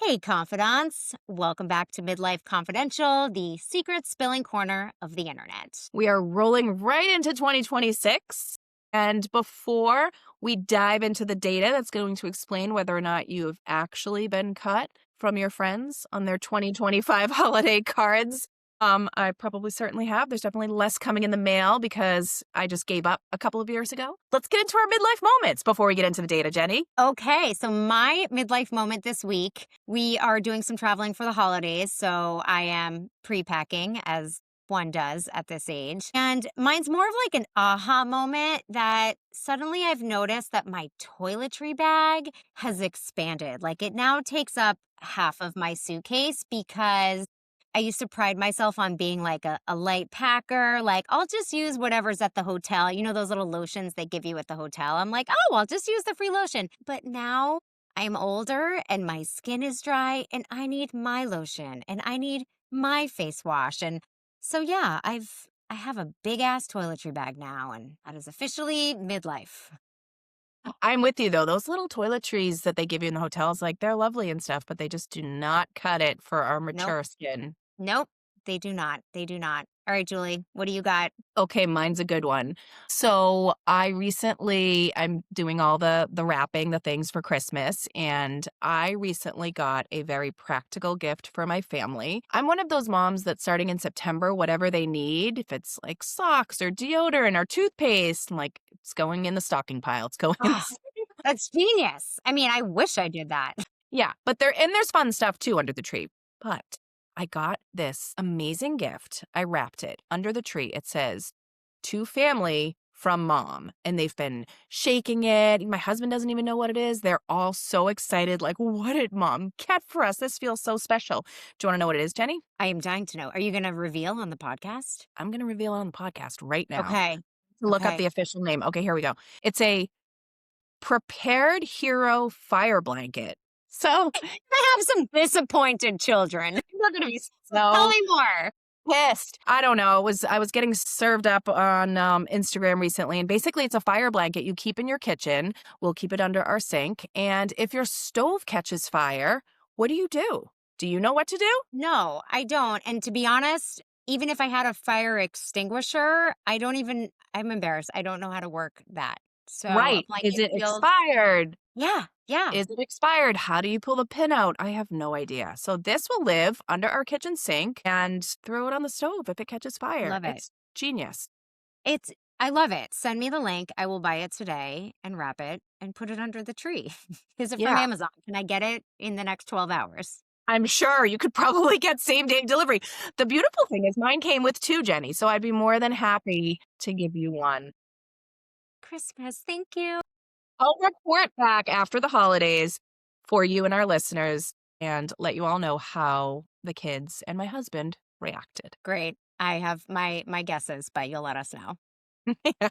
Hey, confidants. Welcome back to Midlife Confidential, the secret spilling corner of the internet. We are rolling right into 2026. And before we dive into the data that's going to explain whether or not you have actually been cut from your friends on their 2025 holiday cards, I probably certainly have. There's definitely less coming in the mail because I just gave up a couple of years ago. Let's get into our midlife moments before we get into the data, Jenny. Okay, so my midlife moment this week, we are doing some traveling for the holidays. So I am pre-packing as one does at this age. And mine's more of like an aha moment that suddenly I've noticed that my toiletry bag has expanded. Like it now takes up half of my suitcase because I used to pride myself on being like a light packer. Like, I'll just use whatever's at the hotel. You know, those little lotions they give you at the hotel. I'm like, oh, I'll just use the free lotion. But now I'm older and my skin is dry and I need my lotion and I need my face wash. And so, yeah, I have a big ass toiletry bag now, and that is officially midlife. I'm with you, though. Those little toiletries that they give you in the hotels, like, they're lovely and stuff, but they just do not cut it for our Nope. mature skin. Nope. They do not. They do not. All right, Julie, what do you got? Okay, mine's a good one. So I'm doing all the wrapping, the things for Christmas, and I recently got a very practical gift for my family. I'm one of those moms that starting in September, whatever they need, if it's like socks or deodorant or toothpaste, like it's going in the stocking pile. It's going in Oh, that's genius. I mean, I wish I did that. Yeah, but there's fun stuff too under the tree. But I got this amazing gift. I wrapped it under the tree. It says, "To family from mom." And they've been shaking it. My husband doesn't even know what it is. They're all so excited. Like, what did mom get for us? This feels so special. Do you want to know what it is, Jenny? I am dying to know. Are you going to reveal on the podcast? I'm going to reveal it on the podcast right now. Okay. Look up Okay. the official name. Okay, here we go. It's a prepared hero fire blanket. So I have some disappointed children. They're going to be tell so me more. pissed. I don't know. I was getting served up on Instagram recently, and basically it's a fire blanket you keep in your kitchen. We'll keep it under our sink, and if your stove catches fire, what do you do? Do you know what to do? No, I don't. And to be honest, even if I had a fire extinguisher, I'm embarrassed. I don't know how to work that. So a Right. Is blanket it feels, expired? yeah, yeah. Is it expired? How do you pull the pin out? I have no idea. So this will live under our kitchen sink and throw it on the stove if it catches fire. Love it. It's genius. It's, I love it. Send me the link. I will buy it today and wrap it and put it under the tree. Is it from Yeah. Amazon? Can I get it in the next 12 hours? I'm sure you could probably get same day delivery. The beautiful thing is mine came with two, Jenny, so I'd be more than happy to give you one. Christmas. Thank you. I'll report back after the holidays for you and our listeners and let you all know how the kids and my husband reacted. Great. I have my guesses, but you'll let us know. Yeah.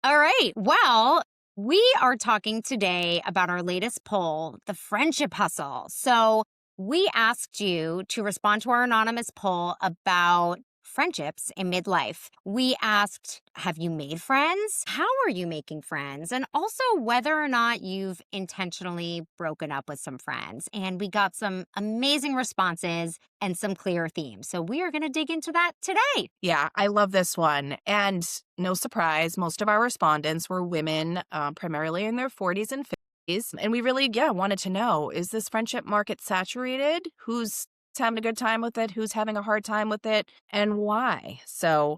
All right. Well, we are talking today about our latest poll, the friendship hustle. So we asked you to respond to our anonymous poll about friendships in midlife. We asked, have you made friends? How are you making friends? And also whether or not you've intentionally broken up with some friends. And we got some amazing responses and some clear themes. So we are going to dig into that today. Yeah, I love this one. And no surprise, most of our respondents were women, primarily in their 40s and 50s. And we really, wanted to know, is this friendship market saturated? Who's having a good time with it? Who's having a hard time with it? And why? So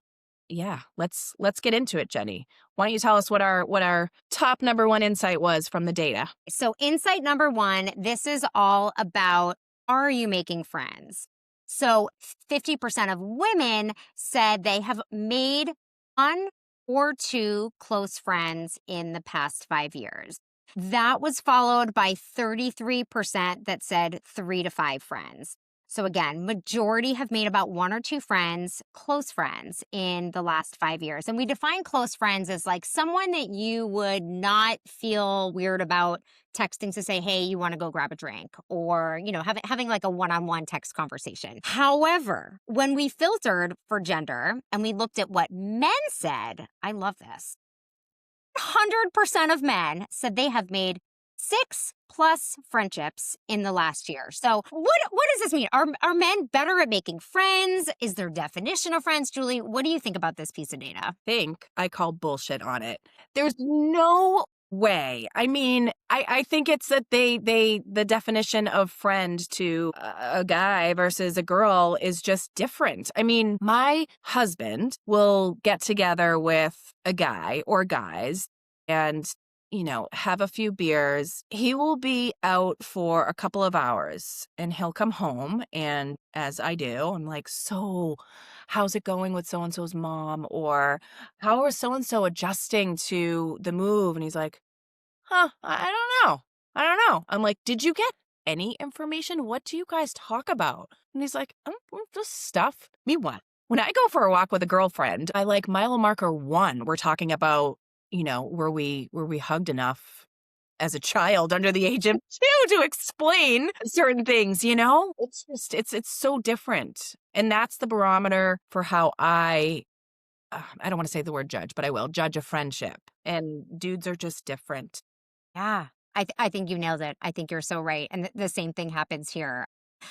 yeah, let's get into it, Jenny. Why don't you tell us what our top number one insight was from the data? So, insight number one, this is all about, are you making friends? So, 50% of women said they have made one or two close friends in the past 5 years. That was followed by 33% that said 3 to 5 friends. So again, majority have made about one or two friends, close friends, in the last 5 years. And we define close friends as like someone that you would not feel weird about texting to say, hey, you want to go grab a drink, or, having like a one-on-one text conversation. However, when we filtered for gender and we looked at what men said, I love this. 100% of men said they have made 6 plus friendships in the last year. So what does this mean? Are men better at making friends? Is there definition of friends? Julie, what do you think about this piece of data? Think I call bullshit on it. There's no way. I mean, I think it's that the definition of friend to a guy versus a girl is just different. I mean, my husband will get together with a guy or guys and have a few beers. He will be out for a couple of hours and he'll come home. And as I do, I'm like, so how's it going with so and so's mom? Or how are so and so adjusting to the move? And he's like, huh, I don't know. I don't know. I'm like, did you get any information? What do you guys talk about? And he's like, just stuff. Me what? When I go for a walk with a girlfriend, I like mile marker 1. We're talking about, were we hugged enough as a child under the age of 2 to explain certain things, you know? It's just it's so different. And that's the barometer for how I don't want to say the word judge, but I will judge a friendship. And dudes are just different. Yeah. I think you nailed it. I think you're so right. And the same thing happens here.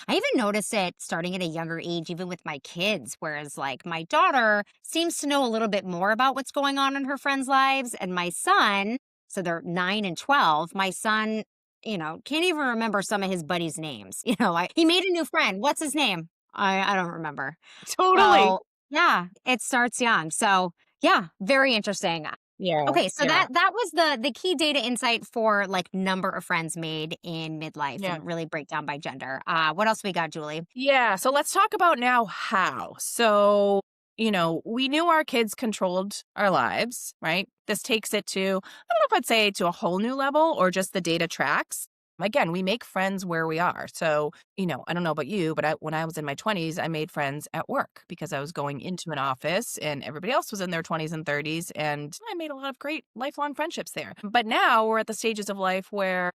I even notice it starting at a younger age, even with my kids. Whereas, like, my daughter seems to know a little bit more about what's going on in her friends' lives. And my son, so they're 9 and 12, my son, can't even remember some of his buddies' names. He made a new friend. What's his name? I don't remember. Totally. So, yeah, it starts young. So, yeah, very interesting. Yeah. Okay, so Yeah. that was the key data insight for like number of friends made in midlife Yeah. and really break down by gender. What else we got, Julie? Yeah. So let's talk about now how. So, we knew our kids controlled our lives, right? This takes it to, I don't know if I'd say to a whole new level or just the data tracks. Again, we make friends where we are. So, I don't know about you, but when I was in my 20s, I made friends at work because I was going into an office and everybody else was in their 20s and 30s. And I made a lot of great lifelong friendships there. But now we're at the stages of life where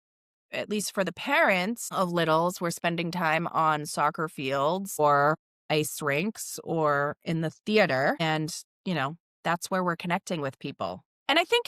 at least for the parents of littles, we're spending time on soccer fields or ice rinks or in the theater. And, that's where we're connecting with people. And I think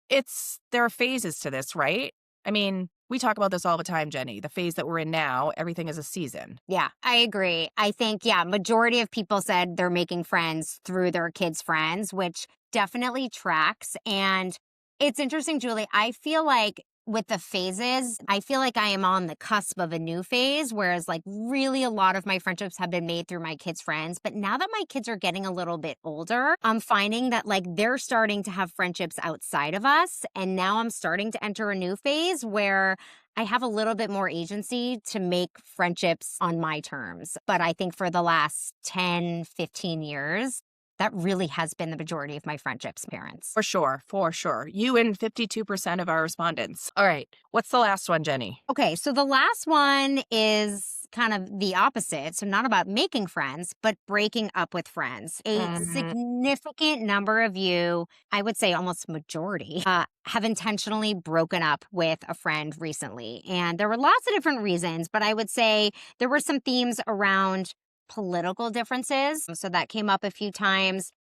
there are phases to this, right? I mean, we talk about this all the time, Jenny. The phase that we're in now, everything is a season. Yeah, I agree. I think, yeah, majority of people said they're making friends through their kids' friends, which definitely tracks. And it's interesting, Julie. I feel like with the phases, I feel like I am on the cusp of a new phase, whereas like really a lot of my friendships have been made through my kids' friends. But now that my kids are getting a little bit older, I'm finding that like they're starting to have friendships outside of us. And now I'm starting to enter a new phase where I have a little bit more agency to make friendships on my terms. But I think for the last 10, 15 years, that really has been the majority of my friendships, parents. For sure. For sure. You and 52% of our respondents. All right. What's the last one, Jenny? Okay, so the last one is kind of the opposite. So, not about making friends, but breaking up with friends. A Mm, significant number of you, I would say almost majority, have intentionally broken up with a friend recently. And there were lots of different reasons, but I would say there were some themes around political differences. So, that came up a few times.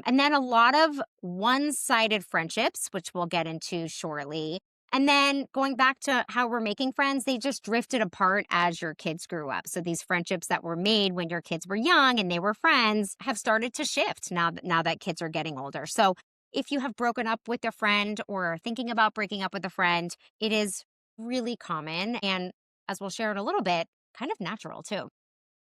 And then a lot of one sided friendships, which we'll get into shortly. And then going back to how we're making friends, they just drifted apart as your kids grew up. So these friendships that were made when your kids were young and they were friends have started to shift now that kids are getting older. So if you have broken up with a friend or are thinking about breaking up with a friend, it is really common. And as we'll share in a little bit, kind of natural too.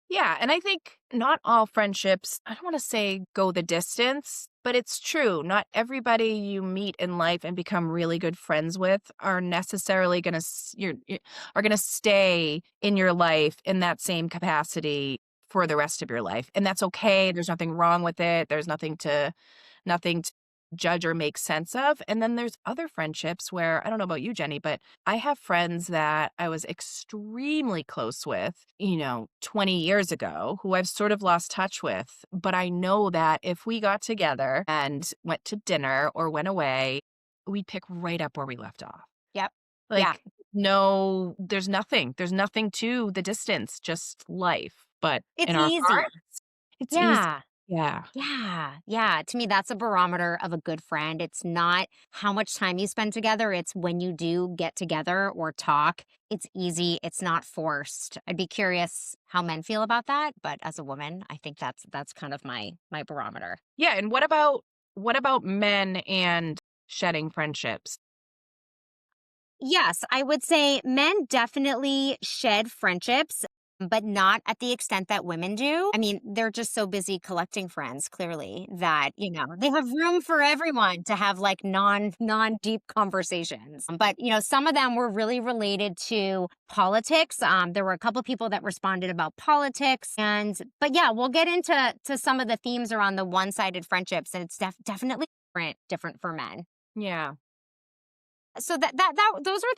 yeah. And I think not all friendships, I don't want to say go the distance, but it's true. Not everybody you meet in life and become really good friends with are necessarily going to, are going to stay in your life in that same capacity for the rest of your life. And that's okay. There's nothing wrong with it. There's nothing to judge or make sense of. And then there's other friendships where I don't know about you, Jenny, but I have friends that I was extremely close with, 20 years ago who I've sort of lost touch with. But I know that if we got together and went to dinner or went away, we'd pick right up where we left off. Yep. Yeah. Like, no, there's nothing to the distance, just life. But It's in our easy. hearts, it's easy. Yeah. Yeah. Yeah, yeah. To me, that's a barometer of a good friend. It's not how much time you spend together, it's when you do get together or talk. It's easy, it's not forced. I'd be curious how men feel about that, but as a woman, I think that's kind of my barometer. Yeah, and what about men and shedding friendships? Yes, I would say men definitely shed friendships, but not at the extent that women do. I mean, they're just so busy collecting friends, clearly, that, they have room for everyone to have like non deep conversations. But, some of them were really related to politics. There were a couple people that responded about politics. But yeah, we'll get into some of the themes around the one sided friendships, and it's definitely different for men. Yeah. So that those are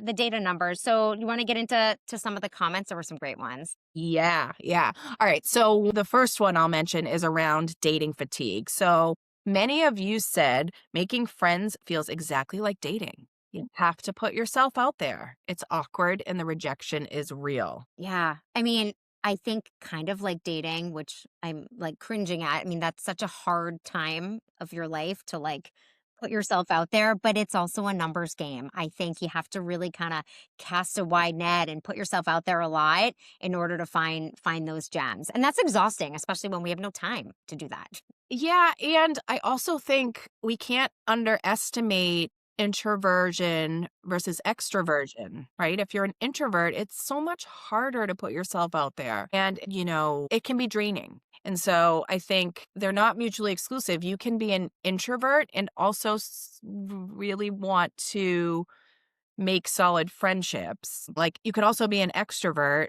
the data numbers. So you want to get into some of the comments? There were some great ones. Yeah, yeah. All right. So the first one I'll mention is around dating fatigue. So many of you said making friends feels exactly like dating. You have to put yourself out there. It's awkward and the rejection is real. Yeah. I mean, I think kind of like dating, which I'm like cringing at. I mean, that's such a hard time of your life to like put yourself out there, but it's also a numbers game. I think you have to really kind of cast a wide net and put yourself out there a lot in order to find those gems. And that's exhausting, especially when we have no time to do that. Yeah, and I also think we can't underestimate introversion versus extroversion, right? If you're an introvert, it's so much harder to put yourself out there. And, it can be draining. And so I think they're not mutually exclusive. You can be an introvert and also really want to make solid friendships. Like you could also be an extrovert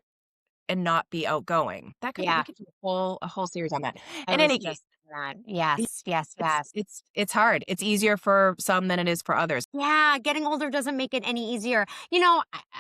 and not be outgoing. We Yeah. could do a whole series on that. I In was any case, just that. Yes, yes, it's yes. it's it's hard. It's easier for some than it is for others. Yeah, getting older doesn't make it any easier.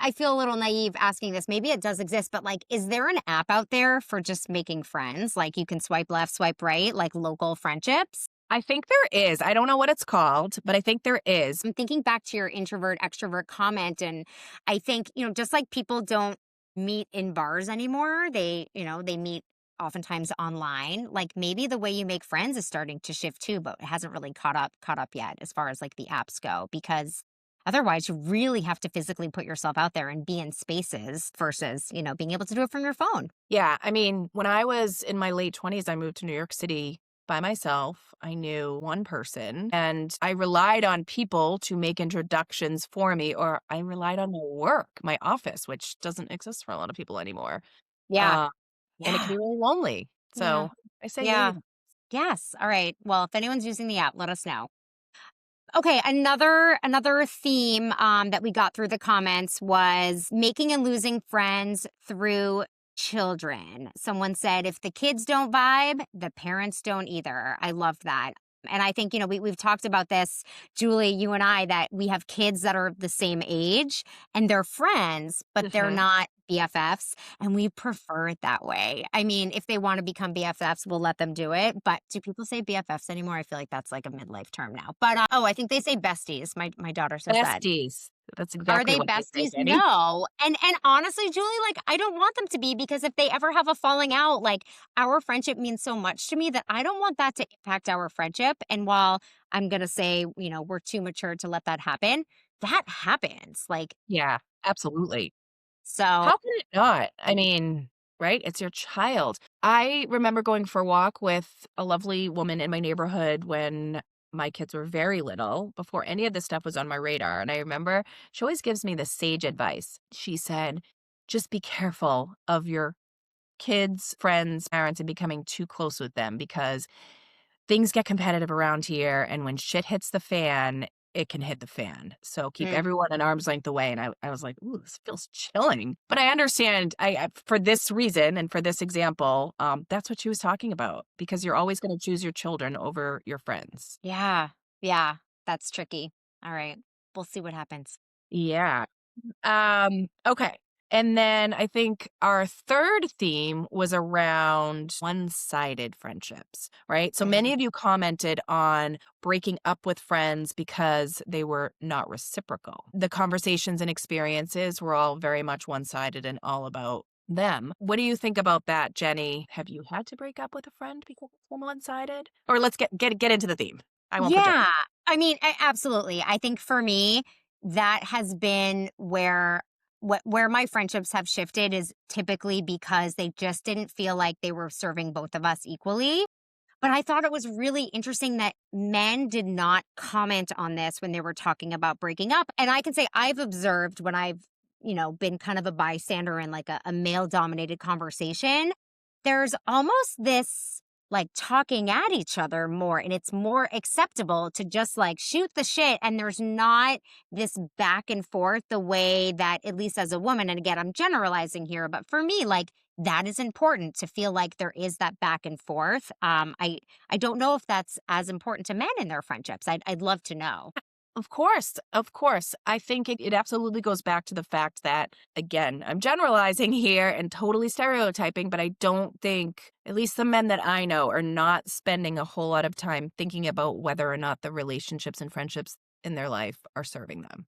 I feel a little naive asking this. Maybe it does exist, but like, is there an app out there for just making friends? Like you can swipe left, swipe right, like local friendships? I think there is. I don't know what it's called, but I think there is. I'm thinking back to your introvert extrovert comment. And I think, just like people don't meet in bars anymore, they meet oftentimes online. Like maybe the way you make friends is starting to shift too, but it hasn't really caught up yet as far as like the apps go, because otherwise you really have to physically put yourself out there and be in spaces versus, being able to do it from your phone. Yeah, I mean, when I was in my late 20s, I moved to New York City by myself. I knew one person and I relied on people to make introductions for me, or I relied on my work, my office, which doesn't exist for a lot of people anymore. Yeah. Uh, and it can Yeah. be really lonely. Yeah. So I say Yeah. use it. Yes. All right. Well, if anyone's using the app, let us know. Okay, another theme that we got through the comments was making and losing friends through children. Someone said if the kids don't vibe, the parents don't either. I love that. And I think, we've talked about this, Julie, you and I, that we have kids that are the same age and they're friends, but they're Mhm. not BFFs. And we prefer it that way. I mean, if they want to become BFFs, we'll let them do it. But do people say BFFs anymore? I feel like that's like a midlife term now. But oh, I think they say besties. My daughter says that. Besties. That's Are exactly they what they say, besties? Jenny. No. And honestly, Julie, like I don't want them to be, because if they ever have a falling out, like our friendship means so much to me that I don't want that to impact our friendship. And while I'm going to say, we're too mature to let that happen, that happens. Like Yeah, absolutely. so How can it not? I mean, right? It's your child. I remember going for a walk with a lovely woman in my neighborhood when my kids were very little, before any of this stuff was on my radar. And I remember she always gives me the sage advice. She said, just be careful of your kids, friends, parents, and becoming too close with them because things get competitive around here. And when shit hits the fan, it can hit the fan. So keep mm, everyone an arm's length away. And I was like, ooh, this feels chilling. But I understand for this reason and for this example, that's what she was talking about because you're always going to choose your children over your friends. yeah. Yeah. That's tricky. All right. We'll see what happens. Yeah. Okay. And then I think our third theme was around one-sided friendships, right? So Mhm. many of you commented on breaking up with friends because they were not reciprocal. The conversations and experiences were all very much one-sided and all about them. What do you think about that, Jenny? Have you had to break up with a friend because it's been one-sided? Or let's get into the theme. I won't put you. Yeah. I mean, absolutely. I think for me, that has been where my friendships have shifted is typically because they just didn't feel like they were serving both of us equally. But I thought it was really interesting that men did not comment on this when they were talking about breaking up. And I can say I've observed when I've been kind of a bystander in like a male dominated conversation, there's almost this like talking at each other more, and it's more acceptable to just like shoot the shit. And there's not this back and forth the way that, at least as a woman, and again, I'm generalizing here, but for me, like, that is important to feel like there is that back and forth. I don't know if that's as important to men in their friendships. I'd love to know. Of course, of course. I think it absolutely goes back to the fact that, again, I'm generalizing here and totally stereotyping, but I don't think, at least the men that I know, are not spending a whole lot of time thinking about whether or not the relationships and friendships in their life are serving them.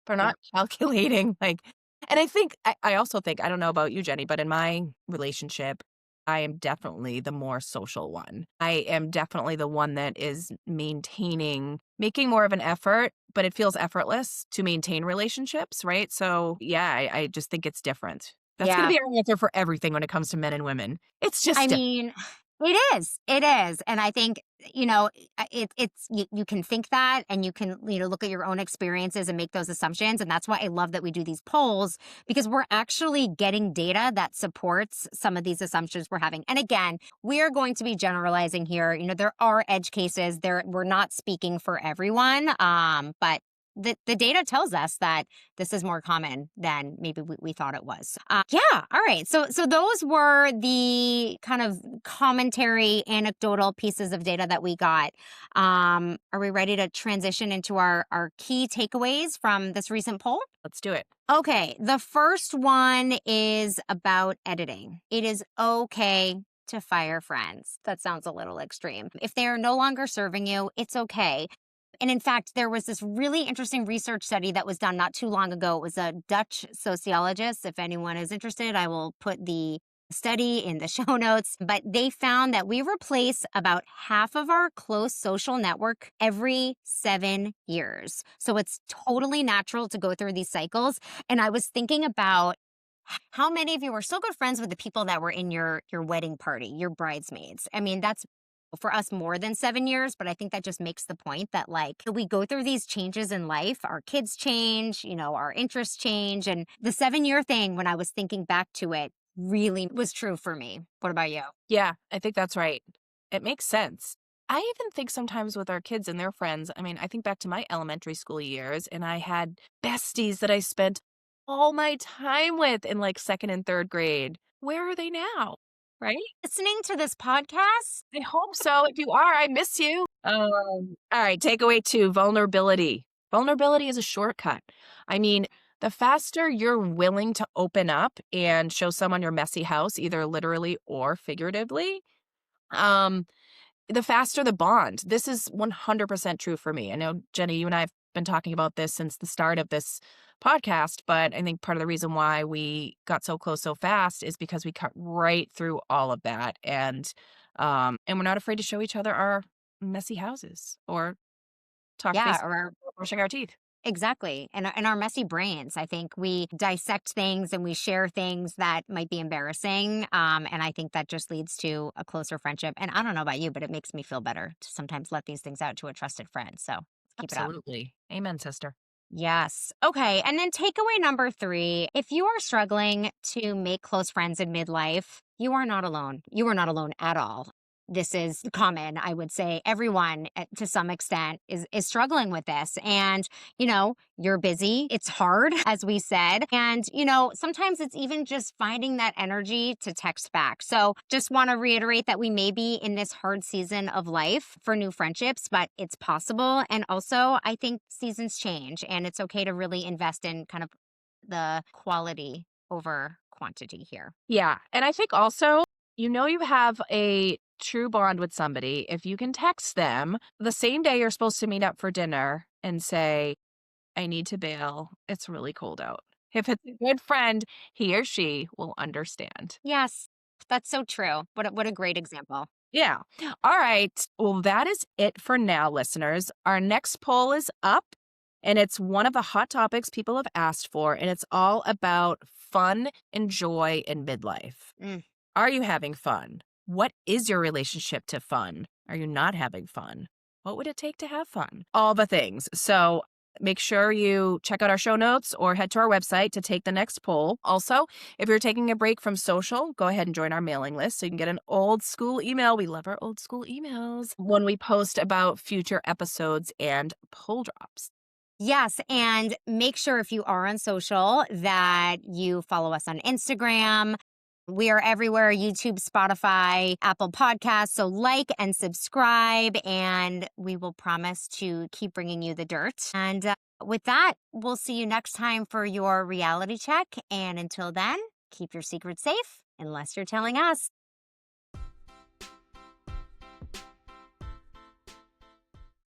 They're Yeah. not calculating, like, and I think, I also think, I don't know about you, Jenny, but in my relationship, I am definitely the more social one. I am definitely the one that is making more of an effort, but it feels effortless to maintain relationships, right? So, yeah, I just think it's different. That's gonna Yeah. be our answer for everything when it comes to men and women. It's I just different. mean, it is, and I think, you can think that, and you can, look at your own experiences and make those assumptions, and that's why I love that we do these polls, because we're actually getting data that supports some of these assumptions we're having. And again, we are going to be generalizing here. There are edge cases. We're not speaking for everyone, but the data tells us that this is more common than maybe we thought it was. Yeah. All right. So those were the kind of commentary, anecdotal pieces of data that we got. Are we ready to transition into our key takeaways from this recent poll? Let's do it. Okay. The first one is about editing. It is okay to fire friends. That sounds a little extreme. If they are no longer serving you, it's okay. And in fact, there was this really interesting research study that was done not too long ago. It was a Dutch sociologist. If anyone is interested, I will put the study in the show notes. But they found that we replace about half of our close social network every 7 years. So it's totally natural to go through these cycles. And I was thinking about how many of you are still good friends with the people that were in your wedding party, your bridesmaids? I mean, that's for us more than 7 years, but I think that just makes the point that like we go through these changes in life. Our kids change, our interests change. And the 7 year thing, when I was thinking back to it, really was true for me. What about you? Yeah, I think that's right. It makes sense. I even think sometimes with our kids and their friends, I mean, I think back to my elementary school years, and I had besties that I spent all my time with in like second and third grade. Where are they now? Right? Listening to this podcast? I hope so. If you are, I miss you. All right, takeaway two, vulnerability. Vulnerability is a shortcut. I mean, the faster you're willing to open up and show someone your messy house, either literally or figuratively, um, the faster the bond. This is 100% true for me. I know, Jenny, you and I have been talking about this since the start of this podcast, but I think part of the reason why we got so close so fast is because we cut right through all of that, and we're not afraid to show each other our messy houses or talk Yeah, face or brushing our teeth. exactly. And our messy brains. I think we dissect things and we share things that might be embarrassing. And I think that just leads to a closer friendship. And I don't know about you, but it makes me feel better to sometimes let these things out to a trusted friend. So let's keep it up. Absolutely. Amen, sister. Yes. Okay. And then takeaway number three, if you are struggling to make close friends in midlife, you are not alone. You are not alone at all. This is common, I would say. Everyone, to some extent, is struggling with this. And, you're busy. It's hard, as we said. And, sometimes it's even just finding that energy to text back. So just want to reiterate that we may be in this hard season of life for new friendships, but it's possible. And also, I think seasons change, and it's okay to really invest in kind of the quality over quantity here. Yeah. And I think also, you have a true bond with somebody if you can text them the same day you're supposed to meet up for dinner and say, I need to bail. It's really cold out. If it's a good friend, he or she will understand. Yes, that's so true. What a great example. Yeah. All right. Well, that is it for now, listeners. Our next poll is up, and it's one of the hot topics people have asked for, and it's all about fun and joy in midlife. Mm. Are you having fun? What is your relationship to fun? Are you not having fun? What would it take to have fun? All the things. So make sure you check out our show notes or head to our website to take the next poll. Also, if you're taking a break from social, go ahead and join our mailing list so you can get an old school email. We love our old school emails when we post about future episodes and poll drops. Yes, and make sure if you are on social that you follow us on Instagram. We are everywhere: YouTube, Spotify, Apple Podcasts. So like and subscribe, and we will promise to keep bringing you the dirt. And with that, we'll see you next time for your reality check. And until then, keep your secrets safe unless you're telling us.